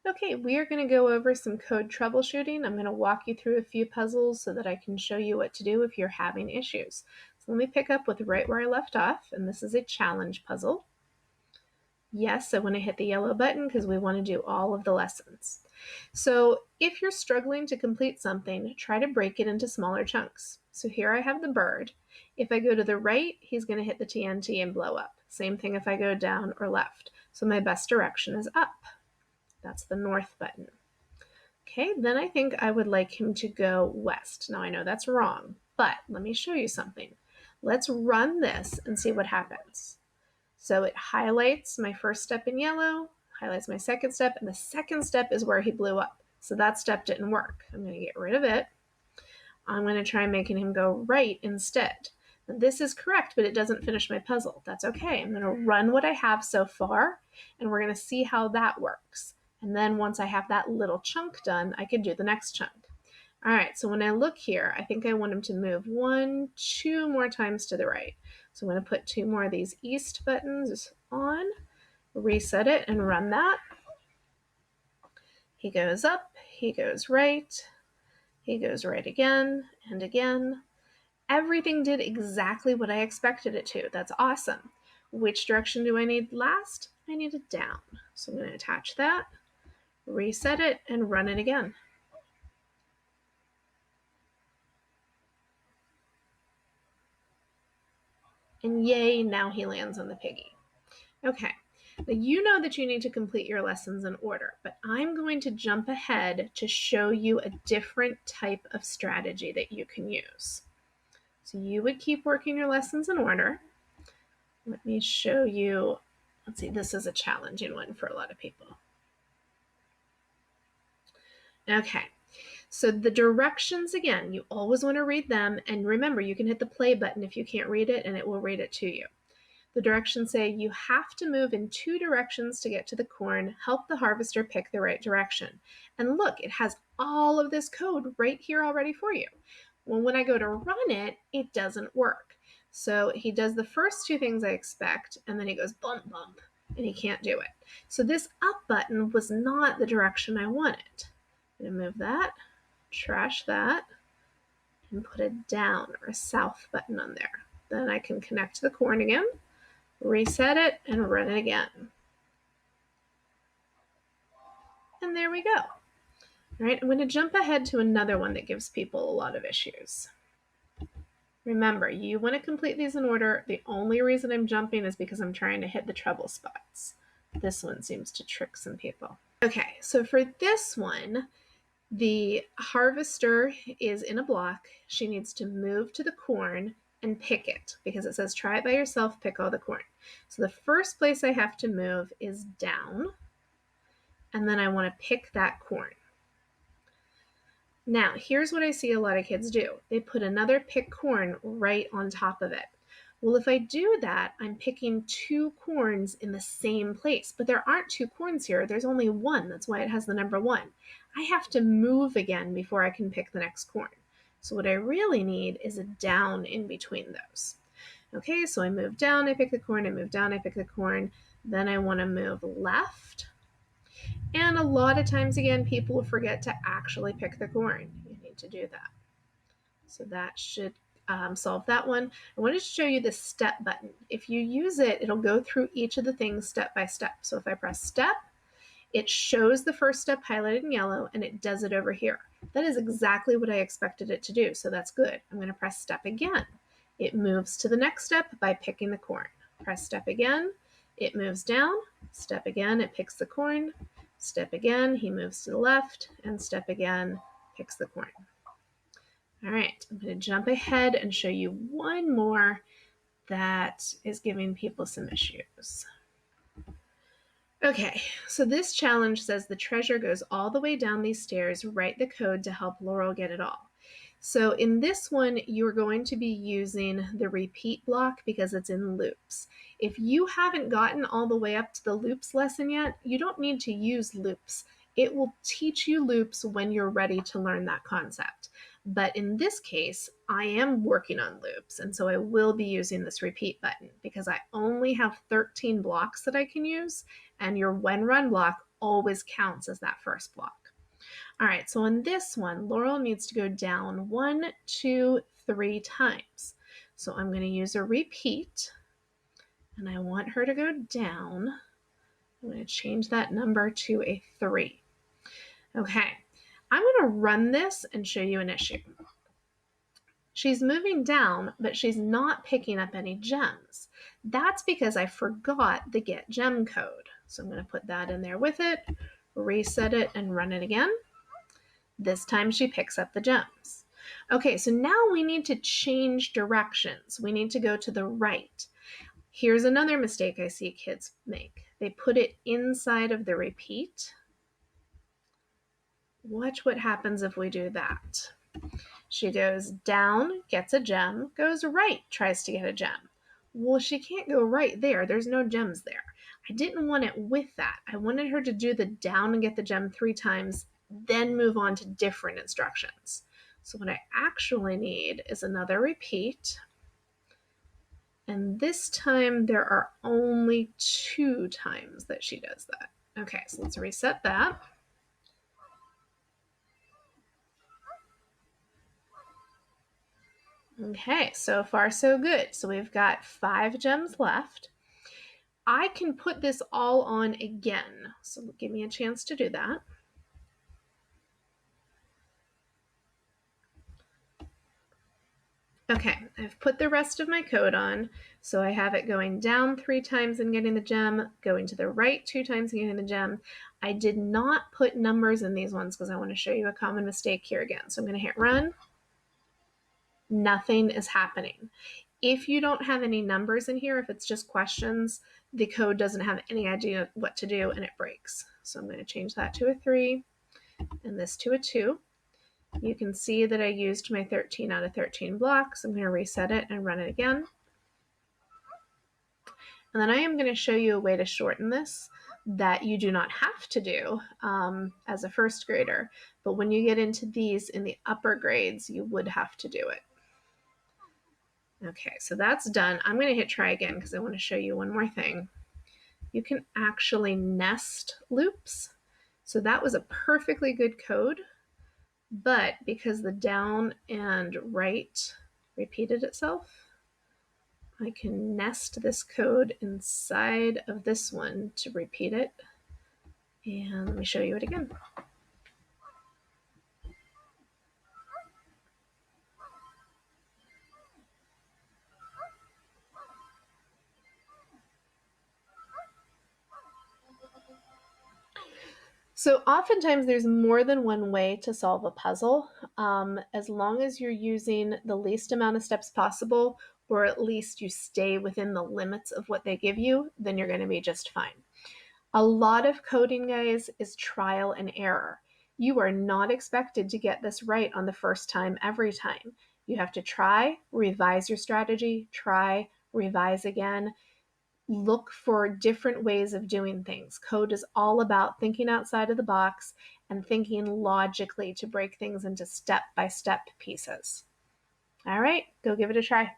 Okay, we are going to go over some code troubleshooting. I'm going to walk you through a few puzzles so that I can show you what to do if you're having issues. So let me pick up with right where I left off, and this is a challenge puzzle. Yes, I want to hit the yellow button because we want to do all of the lessons. So if you're struggling to complete something, try to break it into smaller chunks. So here I have the bird. If I go to the right, he's going to hit the TNT and blow up. Same thing if I go down or left. So my best direction is up. That's the north button. Okay, then I think I would like him to go west. Now I know that's wrong, but let me show you something. Let's run this and see what happens. So it highlights my first step in yellow, highlights my second step, and the second step is where he blew up. So that step didn't work. I'm going to get rid of it. I'm going to try making him go right instead. Now, this is correct, but it doesn't finish my puzzle. That's okay. I'm going to run what I have so far, and we're going to see how that works. And then once I have that little chunk done, I can do the next chunk. All right, so when I look here, I think I want him to move 2 more times to the right. So I'm going to put 2 more of these east buttons on, reset it, and run that. He goes up, he goes right, he goes right again and again. Everything did exactly what I expected it to. That's awesome. Which direction do I need last? I need it down. So I'm going to attach that, reset it, and run it again. And yay, now he lands on the piggy. Okay, now you know that you need to complete your lessons in order, but I'm going to jump ahead to show you a different type of strategy that you can use. So you would keep working your lessons in order. Let me show you. Let's see, this is a challenging one for a lot of people. Okay, so the directions, again, you always want to read them, and remember, you can hit the play button if you can't read it, and it will read it to you. The directions say you have to move in 2 directions to get to the corn. Help the harvester pick the right direction. And look, it has all of this code right here already for you. Well, when I go to run it, it doesn't work. So he does the first 2 things I expect, and then he goes bump, bump, and he can't do it. So this up button was not the direction I wanted. I'm going to move that, trash that, and put a down or a south button on there. Then I can connect to the corn again, reset it, and run it again. And there we go. All right, I'm going to jump ahead to another one that gives people a lot of issues. Remember, you want to complete these in order. The only reason I'm jumping is because I'm trying to hit the trouble spots. This one seems to trick some people. Okay, so for this one, the harvester is in a block. She needs to move to the corn and pick it because it says try it by yourself, pick all the corn. So the first place I have to move is down, and then I want to pick that corn. Now, here's what I see a lot of kids do. They put another pick corn right on top of it. Well, if I do that, I'm picking 2 corns in the same place, but there aren't 2 corns here. There's only 1. That's why it has the number 1. I have to move again before I can pick the next corn. So what I really need is a down in between those. Okay, so I move down, I pick the corn, I move down, I pick the corn. Then I want to move left. And a lot of times, again, people will forget to actually pick the corn. You need to do that. So that should solve that one. I wanted to show you the step button. If you use it, it'll go through each of the things step by step. So if I press step, it shows the first step highlighted in yellow, and it does it over here. That is exactly what I expected it to do, so that's good. I'm going to press step again. It moves to the next step by picking the corn. Press step again, it moves down. Step again, it picks the corn. Step again, he moves to the left, and step again, picks the corn. All right, I'm going to jump ahead and show you one more that is giving people some issues. Okay, so this challenge says the treasure goes all the way down these stairs. Write the code to help Laurel get it all. So in this one, you're going to be using the repeat block because it's in loops. If you haven't gotten all the way up to the loops lesson yet, you don't need to use loops. It will teach you loops when you're ready to learn that concept. But in this case, I am working on loops, and so I will be using this repeat button because I only have 13 blocks that I can use, and your when run block always counts as that first block. All right, so on this one, Laurel needs to go down 1, 2, 3 times. So I'm going to use a repeat, and I want her to go down. I'm going to change that number to a 3. Okay, I'm going to run this and show you an issue. She's moving down, but she's not picking up any gems. That's because I forgot the get gem code. So I'm going to put that in there with it, reset it, and run it again. This time she picks up the gems. Okay, so now we need to change directions. We need to go to the right. Here's another mistake I see kids make. They put it inside of the repeat. Watch what happens if we do that. She goes down, gets a gem, goes right, tries to get a gem. Well, she can't go right there. There's no gems there. I didn't want it with that. I wanted her to do the down and get the gem 3 times, then move on to different instructions. So what I actually need is another repeat. And this time there are only 2 times that she does that. Okay, so let's reset that. Okay, so far so good. So we've got 5 gems left. I can put this all on again. So give me a chance to do that. Okay, I've put the rest of my code on. So I have it going down 3 times and getting the gem, going to the right 2 times and getting the gem. I did not put numbers in these ones because I want to show you a common mistake here again. So I'm going to hit run. Nothing is happening. If you don't have any numbers in here, if it's just questions, the code doesn't have any idea what to do and it breaks. So I'm going to change that to a 3 and this to a 2. You can see that I used my 13 out of 13 blocks. I'm going to reset it and run it again. And then I am going to show you a way to shorten this that you do not have to do as a first grader. But when you get into these in the upper grades, you would have to do it. Okay, so that's done. I'm going to hit try again because I want to show you one more thing. You can actually nest loops. So that was a perfectly good code, but because the down and right repeated itself, I can nest this code inside of this one to repeat it. And let me show you it again. So oftentimes there's more than one way to solve a puzzle. As long as you're using the least amount of steps possible, or at least you stay within the limits of what they give you, then you're going to be just fine. A lot of coding, guys, is trial and error. You are not expected to get this right on the first time every time. You have to try, revise your strategy, try, revise again. Look for different ways of doing things. Code is all about thinking outside of the box and thinking logically to break things into step-by-step pieces. All right, go give it a try.